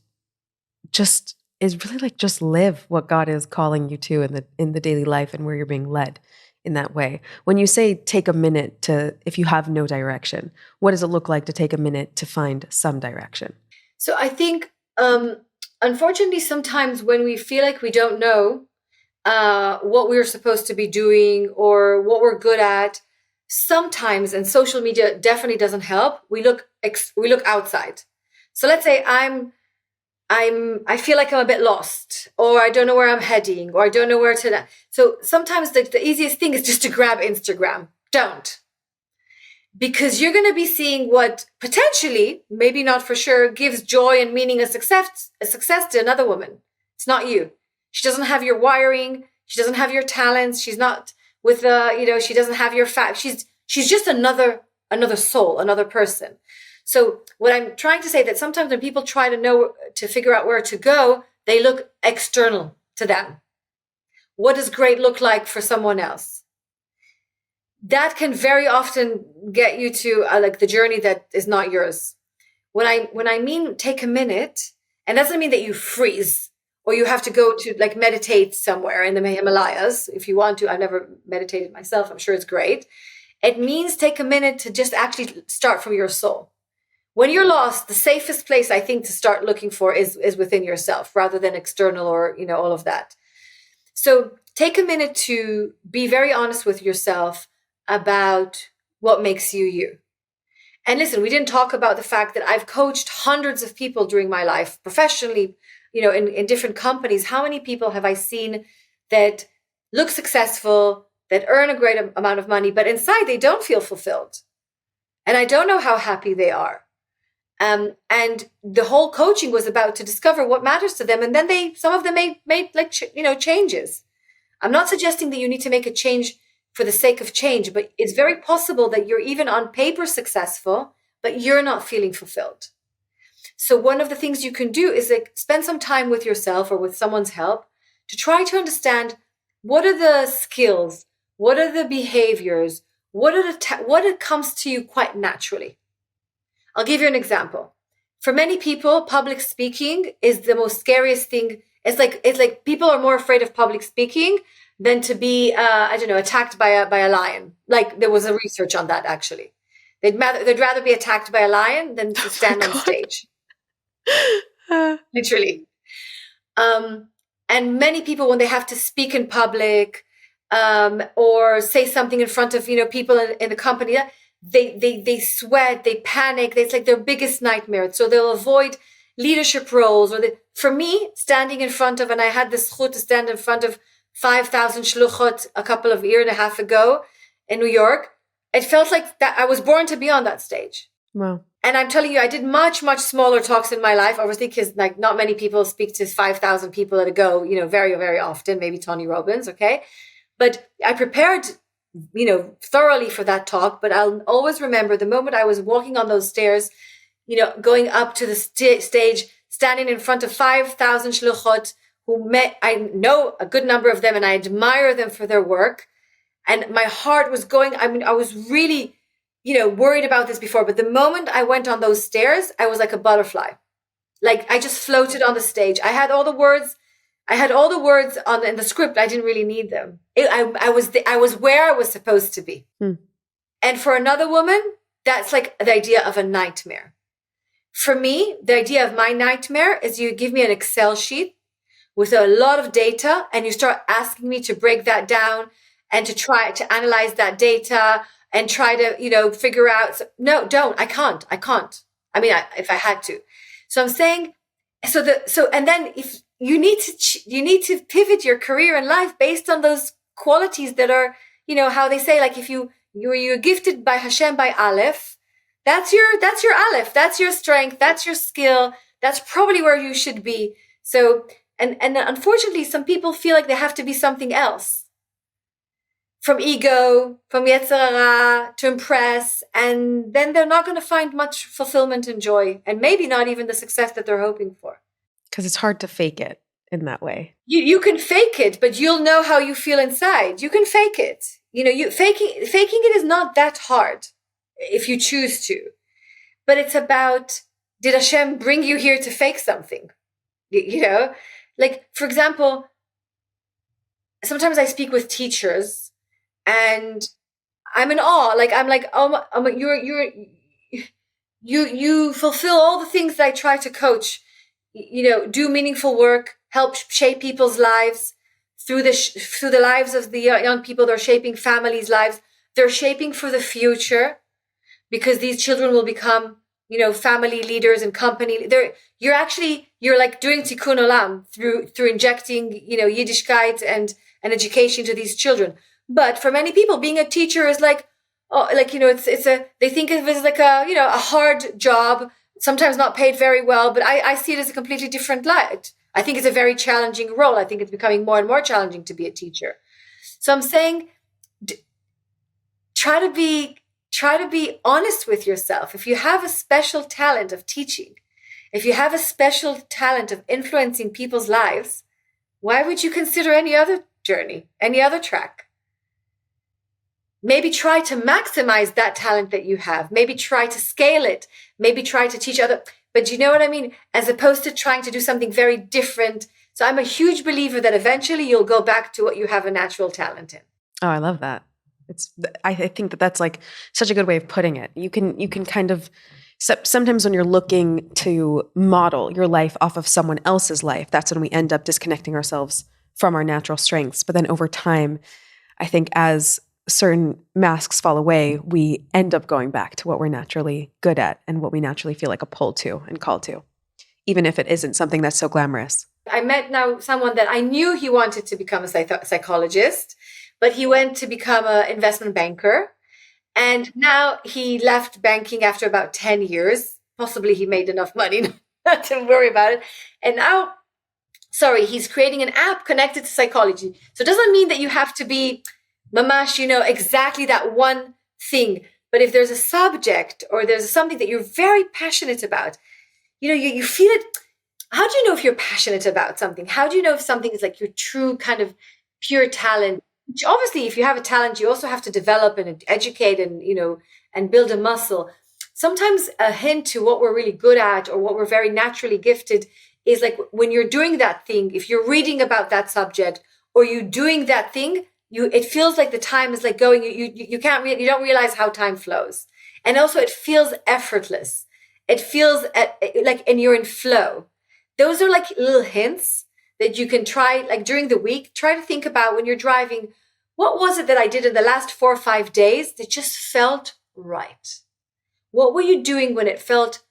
just is really like just live what God is calling you to in the daily life and where you're being led in that way. When you say take a minute to, if you have no direction, what does it look like to take a minute to find some direction? So I think, unfortunately, sometimes when we feel like we don't know what we're supposed to be doing or what we're good at, sometimes, and social media definitely doesn't help, we look outside. So let's say I feel like I'm a bit lost, or I don't know where I'm heading, or I don't know where to. So sometimes the easiest thing is just to grab Instagram. Don't. Because you're going to be seeing what potentially, maybe not for sure, gives joy and meaning and success to another woman. It's not you. She doesn't have your wiring. She doesn't have your talents. She's not with she doesn't have your fact. She's just another soul, another person. So what I'm trying to say that sometimes when people try to figure out where to go, they look external to them. What does great look like for someone else? That can very often get you to like the journey that is not yours. When I mean take a minute, and that doesn't mean that you freeze or you have to go to like meditate somewhere in the Himalayas. If you want to, I've never meditated myself. I'm sure it's great. It means take a minute to just actually start from your soul. When you're lost, the safest place I think to start looking for is within yourself rather than external or, all of that. So take a minute to be very honest with yourself about what makes you you. And listen, we didn't talk about the fact that I've coached hundreds of people during my life professionally, in different companies. How many people have I seen that look successful, that earn a great amount of money, but inside they don't feel fulfilled. And I don't know how happy they are. And the whole coaching was about to discover what matters to them. And then some of them made like, changes. I'm not suggesting that you need to make a change for the sake of change, but it's very possible that you're even on paper successful, but you're not feeling fulfilled. So one of the things you can do is like spend some time with yourself or with someone's help to try to understand what are the skills, what are the behaviors, what it comes to you quite naturally. I'll give you an example. For many people, public speaking is the most scariest thing. It's like people are more afraid of public speaking than to be, attacked by a lion. Like there was a research on that actually. They'd rather be attacked by a lion than to stand on stage. Literally. And many people, when they have to speak in public, or say something in front of, people in the company, they sweat, they panic. It's like their biggest nightmare. So they'll avoid leadership roles. For me, standing in front of, and I had the zchut to stand in front of 5,000 shluchot a year and a half ago in New York. It felt like that I was born to be on that stage. Wow. And I'm telling you, I did much, much smaller talks in my life, obviously, because like not many people speak to 5,000 people at a go, very, very often, maybe Tony Robbins. Okay. But I prepared, thoroughly for that talk, but I'll always remember the moment I was walking on those stairs, going up to the stage, standing in front of 5,000 shluchot I know a good number of them and I admire them for their work. And my heart was going, I was really, worried about this before, but the moment I went on those stairs, I was like a butterfly. Like I just floated on the stage. I had all the words in the script. I didn't really need them. I was where I was supposed to be. And for another woman, that's like the idea of a nightmare. For me, the idea of my nightmare is you give me an Excel sheet with a lot of data and you start asking me to break that down and to try to analyze that data and try to, figure out. No, don't. I can't. I mean, if I had to. So I'm saying, and then if you need to pivot your career and life based on those qualities that are, how they say, like if you're gifted by Hashem by Aleph, that's your Aleph, that's your strength, that's your skill, that's probably where you should be. So, and unfortunately, some people feel like they have to be something else. From ego, from Yetzer Hara, to impress, and then they're not going to find much fulfillment and joy, and maybe not even the success that they're hoping for. Because it's hard to fake it in that way. You can fake it, but you'll know how you feel inside. You can fake it. Faking it is not that hard if you choose to. But it's about, did Hashem bring you here to fake something? Like, for example, sometimes I speak with teachers and I'm in awe. Like, I'm like, oh, you fulfill all the things that I try to coach, do meaningful work, help shape people's lives through the lives of the young people. They're shaping families' lives. They're shaping for the future because these children will become, family leaders and company. You're like doing tikkun olam through injecting, Yiddishkeit and education to these children. But for many people, being a teacher is like, they think of it as like a hard job, sometimes not paid very well, but I see it as a completely different light. I think it's a very challenging role. I think it's becoming more and more challenging to be a teacher. So I'm saying, try to be honest with yourself. If you have a special talent of teaching, if you have a special talent of influencing people's lives, why would you consider any other journey, any other track? Maybe try to maximize that talent that you have. Maybe try to scale it. Maybe try to teach other. But you know what I mean? As opposed to trying to do something very different. So I'm a huge believer that eventually you'll go back to what you have a natural talent in. Oh, I love that. I think that's like such a good way of putting it. You can kind of, sometimes when you're looking to model your life off of someone else's life, that's when we end up disconnecting ourselves from our natural strengths. But then over time, I think as certain masks fall away, we end up going back to what we're naturally good at and what we naturally feel like a pull to and call to, even if it isn't something that's so glamorous. I met now someone that I knew he wanted to become a psychologist, but he went to become an investment banker. And now he left banking after about 10 years. Possibly he made enough money not to worry about it. And now, he's creating an app connected to psychology. So it doesn't mean that you have to be mamash, exactly that one thing. But if there's a subject or there's something that you're very passionate about, you feel it. How do you know if you're passionate about something? How do you know if something is like your true kind of pure talent? Which obviously, if you have a talent, you also have to develop and educate and build a muscle. Sometimes a hint to what we're really good at or what we're very naturally gifted is like when you're doing that thing, if you're reading about that subject or you're doing that thing, it feels like the time is like going, you don't realize how time flows. And also it feels effortless. It feels and you're in flow. Those are like little hints that you can try, like during the week, try to think about when you're driving, what was it that I did in the last 4 or 5 days that just felt right? What were you doing when it felt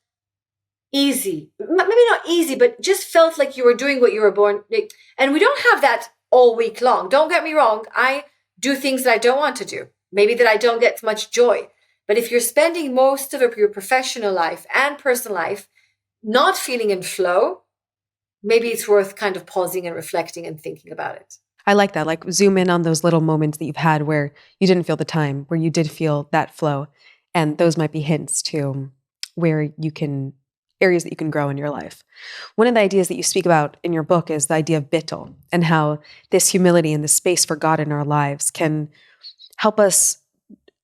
easy? Maybe not easy, but just felt like you were doing what you were born. And we don't have that all week long. Don't get me wrong. I do things that I don't want to do. Maybe that I don't get much joy. But if you're spending most of your professional life and personal life not feeling in flow, maybe it's worth kind of pausing and reflecting and thinking about it. I like that. Like zoom in on those little moments that you've had where you didn't feel the time, where you did feel that flow. And those might be hints to where you can, areas that you can grow in your life. One of the ideas that you speak about in your book is the idea of Bitul and how this humility and the space for God in our lives can help us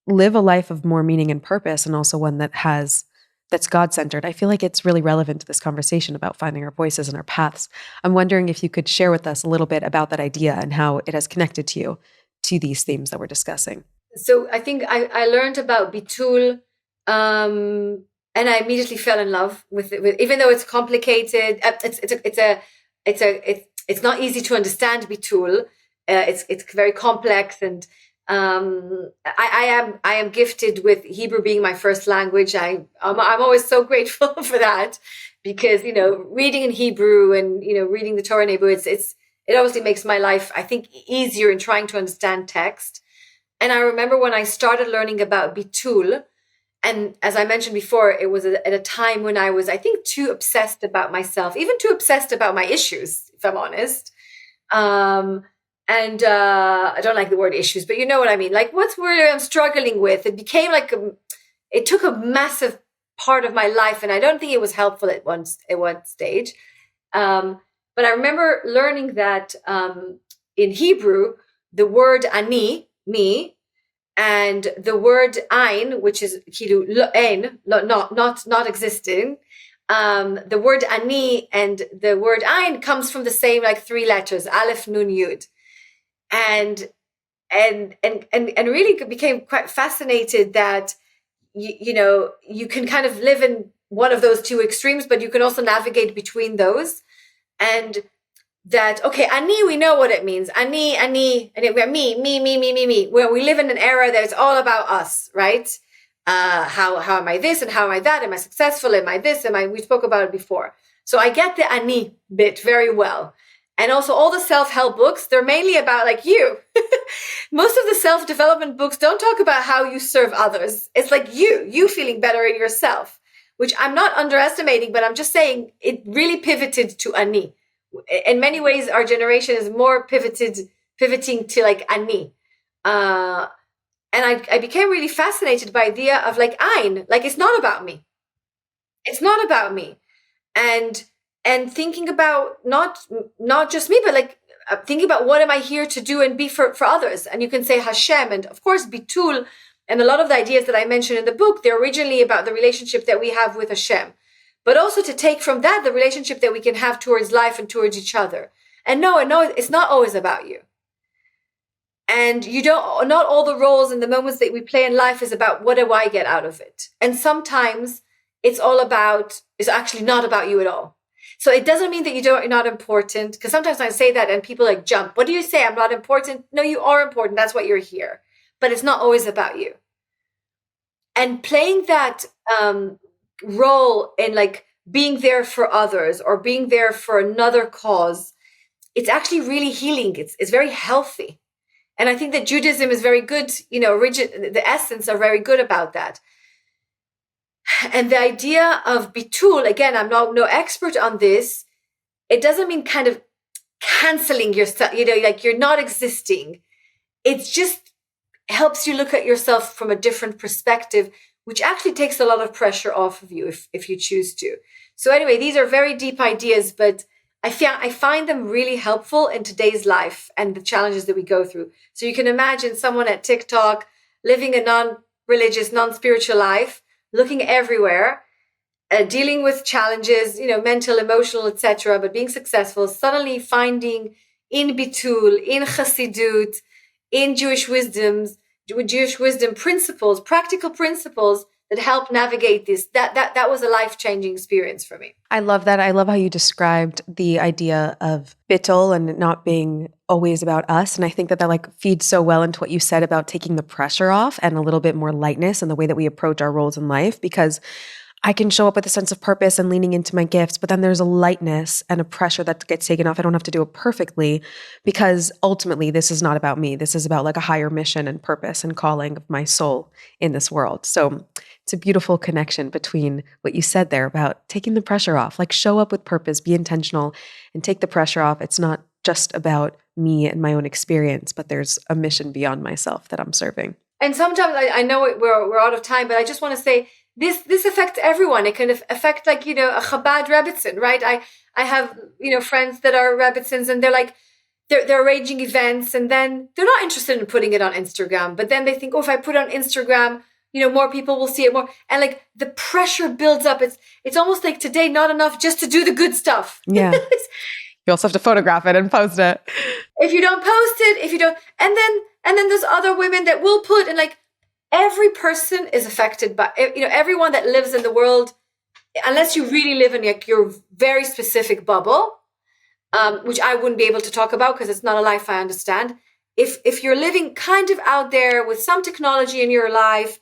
live a life of more meaning and purpose, and also one that's God-centered. I feel like it's really relevant to this conversation about finding our voices and our paths. I'm wondering if you could share with us a little bit about that idea and how it has connected to you to these themes that we're discussing. So I think I learned about Bitul and I immediately fell in love with it. Even though it's complicated, it's not easy to understand Bitul. It's very complex, and I am gifted with Hebrew being my first language. I'm always so grateful for that, because reading in Hebrew and reading the Torah in Hebrew, it obviously makes my life, I think, easier in trying to understand text. And I remember when I started learning about Bitul, and as I mentioned before, it was at a time when I was, I think, too obsessed about myself, even too obsessed about my issues, if I'm honest. And I don't like the word issues, but you know what I mean? Like, what's where I'm struggling with? It became like, it took a massive part of my life, and I don't think it was helpful at one stage. But I remember learning that in Hebrew, the word ani, me, and the word ein, which is ein, not existing. The word ani and the word ein comes from the same, like, three letters, aleph, nun, yud, and really became quite fascinated that you can kind of live in one of those two extremes, but you can also navigate between those, and that, okay, ani, we know what it means. Ani, and we're me. Where we live in an era that's all about us, right? How am I this and how am I that? Am I successful? Am I this? We spoke about it before. So I get the ani bit very well. And also all the self-help books, they're mainly about, like, you. Most of the self-development books don't talk about how you serve others. It's like you feeling better in yourself, which I'm not underestimating, but I'm just saying it really pivoted to ani. In many ways, our generation is more pivoting to, like, ani. And I became really fascinated by the idea of, like, ein, like, it's not about me. It's not about me. And thinking about not just me, but, like, thinking about what am I here to do and be for others. And you can say Hashem, and of course Bitul, and a lot of the ideas that I mentioned in the book, they're originally about the relationship that we have with Hashem, but also to take from that the relationship that we can have towards life and towards each other. And no, it's not always about you. And not all the roles and the moments that we play in life is about what do I get out of it. And sometimes it's actually not about you at all. So it doesn't mean that you're not important, because sometimes I say that and people, like, jump. What do you say? I'm not important? No, you are important. That's why you're here. But it's not always about you. And playing that role in, like, being there for others or being there for another cause, it's actually really healing. It's very healthy. And I think that Judaism is very good, the essence are very good about that. And the idea of Bitul, again, I'm no expert on this. It doesn't mean kind of canceling yourself, like you're not existing. It just helps you look at yourself from a different perspective, which actually takes a lot of pressure off of you if you choose to. So anyway, these are very deep ideas, but I find them really helpful in today's life and the challenges that we go through. So you can imagine someone at TikTok living a non-religious, non-spiritual life, looking everywhere, dealing with challenges, mental, emotional, etc., but being successful, suddenly finding in Bitul, in Chassidut, in Jewish wisdom principles, practical principles that help navigate this. That was a life-changing experience for me. I love that. I love how you described the idea of Bitul and not being always about us. And I think that like feeds so well into what you said about taking the pressure off and a little bit more lightness in the way that we approach our roles in life, because I can show up with a sense of purpose and leaning into my gifts, but then there's a lightness and a pressure that gets taken off. I don't have to do it perfectly, because ultimately this is not about me. This is about like a higher mission and purpose and calling of my soul in this world. So it's a beautiful connection between what you said there about taking the pressure off, like show up with purpose, be intentional, and take the pressure off. It's not just about me and my own experience, but there's a mission beyond myself that I'm serving. And sometimes I know we're out of time, but I just want to say, this affects everyone. It can affect, like, a Chabad Rebbitzin, right? I have, friends that are Rebbitzins, and they're like, they're arranging events, and then they're not interested in putting it on Instagram. But then they think, if I put it on Instagram, more people will see it more. And like the pressure builds up. It's almost like today, not enough just to do the good stuff. Yeah. You also have to photograph it and post it. If you don't post it, and then there's other women that will put, and like, every person is affected by, everyone that lives in the world, unless you really live in like your very specific bubble, which I wouldn't be able to talk about because it's not a life I understand. If you're living kind of out there with some technology in your life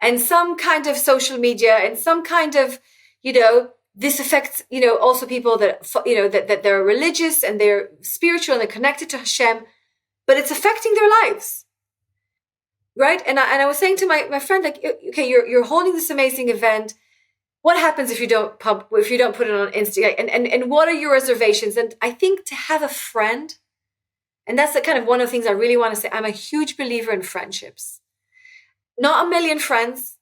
and some kind of social media and some kind of, this affects, also people that, that they're religious and they're spiritual and they're connected to Hashem, but it's affecting their lives. Right. And I was saying to my friend, like, okay, you're holding this amazing event. What happens if you don't put it on Instagram? And what are your reservations? And I think to have a friend, and that's the kind of one of the things I really want to say. I'm a huge believer in friendships. Not a million friends,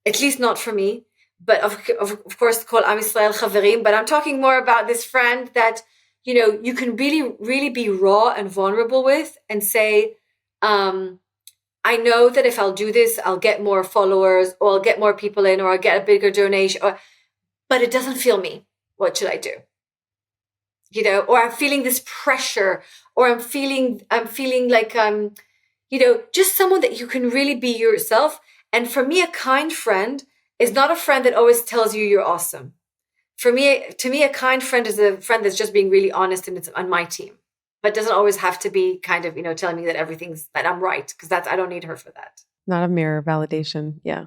at least not for me. But of course, called Am Yisrael Chaverim. But I'm talking more about this friend that, you can really, really be raw and vulnerable with and say, I know that if I'll do this, I'll get more followers or I'll get more people in or I'll get a bigger donation, but it doesn't feel me. What should I do? Or I'm feeling this pressure or I'm feeling like, just someone that you can really be yourself. And for me, a kind friend is not a friend that always tells you you're awesome. To me, a kind friend is a friend that's just being really honest and it's on my team. But doesn't always have to be kind of, telling me that I'm right, because I don't need her for that. Not a mirror validation. Yeah.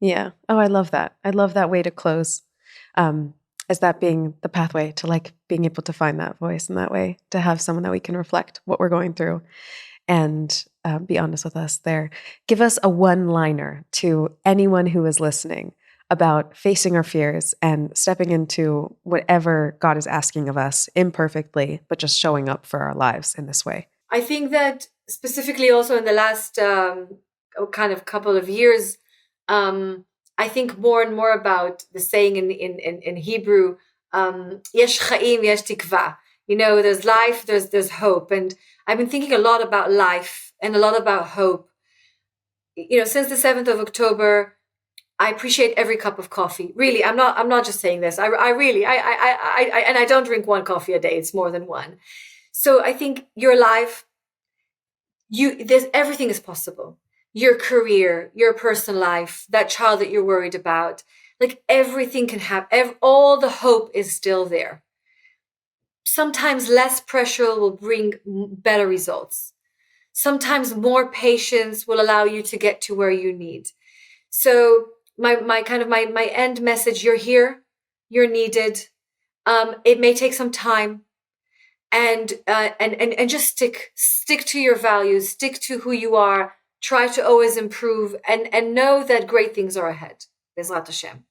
Yeah. Oh, I love that. I love that way to close, as that being the pathway to like being able to find that voice in that way, to have someone that we can reflect what we're going through and be honest with us there. Give us a one-liner to anyone who is listening about facing our fears and stepping into whatever God is asking of us imperfectly, but just showing up for our lives in this way. I think that specifically also in the last kind of couple of years, I think more and more about the saying in Hebrew, yesh chaim, yesh tikva. There's life, there's hope. And I've been thinking a lot about life and a lot about hope. Since the 7th of October, I appreciate every cup of coffee. Really, I'm not just saying this. I really, and I don't drink one coffee a day. It's more than one. So I think your life, everything is possible. Your career, your personal life, that child that you're worried about, like everything can happen. All the hope is still there. Sometimes less pressure will bring better results. Sometimes more patience will allow you to get to where you need. So my end message, you're here, you're needed. It may take some time and just stick to your values, stick to who you are, try to always improve and know that great things are ahead. Bezrat Hashem.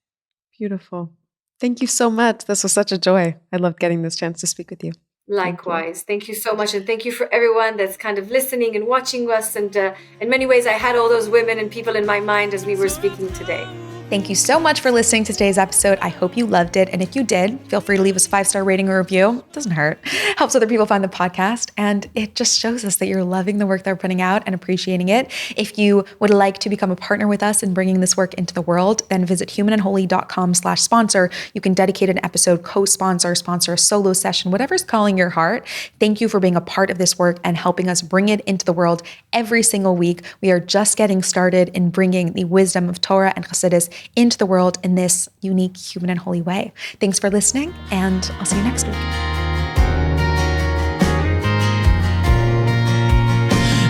Beautiful. Thank you so much. This was such a joy. I loved getting this chance to speak with you. Likewise. Thank you so much. And thank you for everyone that's kind of listening and watching us. And in many ways, I had all those women and people in my mind as we were speaking today. Thank you so much for listening to today's episode. I hope you loved it. And if you did, feel free to leave us a 5-star rating or review. It doesn't hurt. Helps other people find the podcast. And it just shows us that you're loving the work they're putting out and appreciating it. If you would like to become a partner with us in bringing this work into the world, then visit humanandholy.com/sponsor. You can dedicate an episode, co-sponsor, sponsor a solo session, whatever's calling your heart. Thank you for being a part of this work and helping us bring it into the world every single week. We are just getting started in bringing the wisdom of Torah and Chassidus into the world in this unique, human, and holy way. Thanks for listening, and I'll see you next week.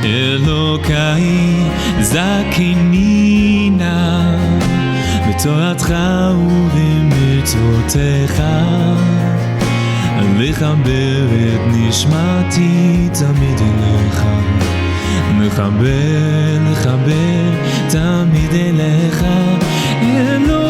אלוקיי זכינינה בתורתך ובמצוותיך לחבר את נשמתי תמיד אליך לחבר תמיד אליך אלוקיי